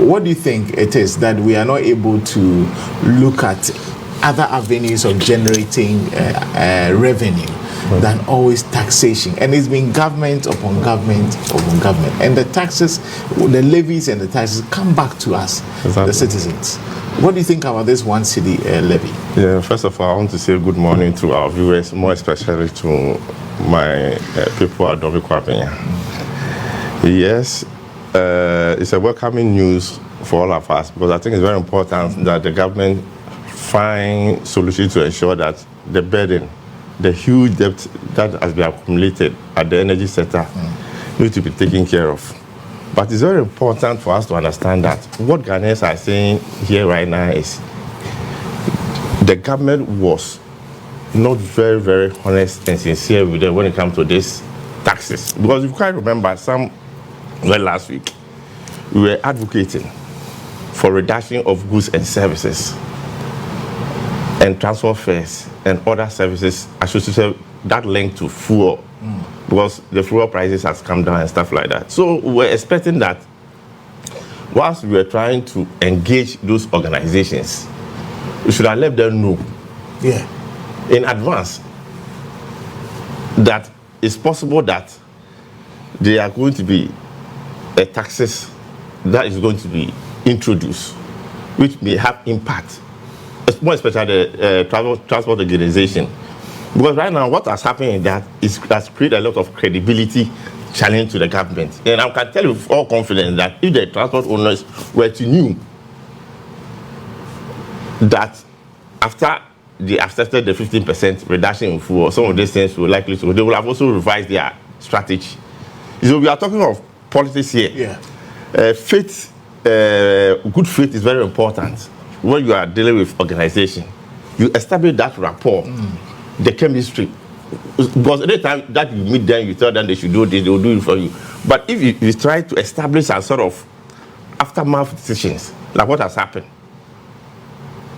What do you think it is that we are not able to look at other avenues of generating revenue than always taxation? And it's been government upon government upon government. And the taxes, the levies and the taxes come back to us, the citizens. What do you think about this one city levy? Yeah, first of all, I want to say good morning to our viewers, more especially to my people at Gov't. Yes, it's a welcoming news for all of us, because I think it's very important that the government find solutions to ensure that the burden, the huge debt that has been accumulated at the energy sector needs to be taken care of. But it's very important for us to understand that what Ghanaians are saying here right now is the government was not very, very honest and sincere with them when it comes to these taxes. Because if you can remember, last week, we were advocating for reduction of goods and services and transport fares and other services associated that link to fuel, because the fuel prices has come down and stuff like that. So we're expecting that whilst we were trying to engage those organizations, we should have let them know in advance that it's possible that there are going to be taxes that is going to be introduced, which may have impact, more especially the transport organization. Because right now, what has happened is that it has created a lot of credibility challenge to the government. And I can tell you with all confidence that if the transport owners were to know that after they accepted the 15% reduction in fuel, some of these things will likely to, they will have also revised their strategy. So we are talking of politics here. Good faith is very important when you are dealing with organization. You establish that rapport, the chemistry. Because any time that you meet them, you tell them they should do this, they will do it for you. But if you try to establish a sort of aftermath decisions, like what has happened,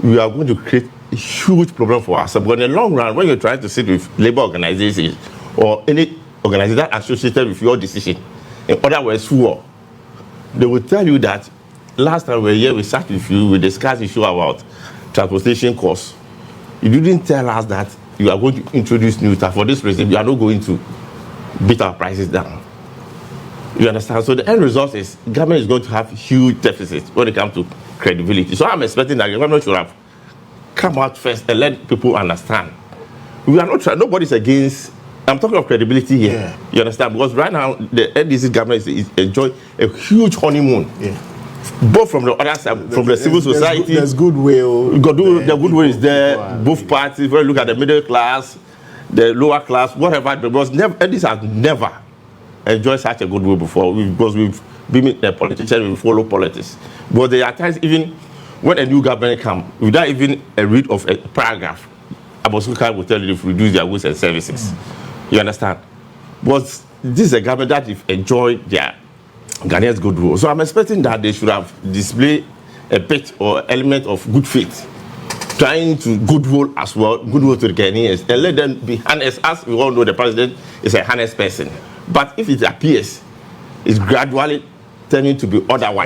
we are going to create a huge problem for us. But in the long run, when you're trying to sit with labor organizations or any organization associated with your decision, in other words, fuel, they will tell you that last time we were here, we sat with you, we discussed issue about transportation costs. You didn't tell us that you are going to introduce new stuff. For this reason, you are not going to beat our prices down. You understand? So the end result is government is going to have huge deficits when it comes to credibility. So I'm expecting that the government should have come out first and let people understand. We are not trying, nobody's against, I'm talking of credibility here. You understand? Because right now, the NDC government is enjoying a huge honeymoon. Both from the other side, from the civil society. There's goodwill. The goodwill is there. Both parties, when you look at the middle class, the lower class, whatever, because NDC has never enjoyed such a goodwill before, because we've been a politician, we follow politics. But there are times, even when a new government comes, without even a read of a paragraph, Abdul-Kadir will tell you to reduce their goods and services. You understand? But this is a government that if enjoyed their Ghanaians' goodwill. So I'm expecting that they should have displayed a bit or element of good faith, trying to goodwill as well, goodwill to the Ghanaians, and let them be honest. As we all know, the president is a honest person. But if it appears, it's gradually turning to be otherwise.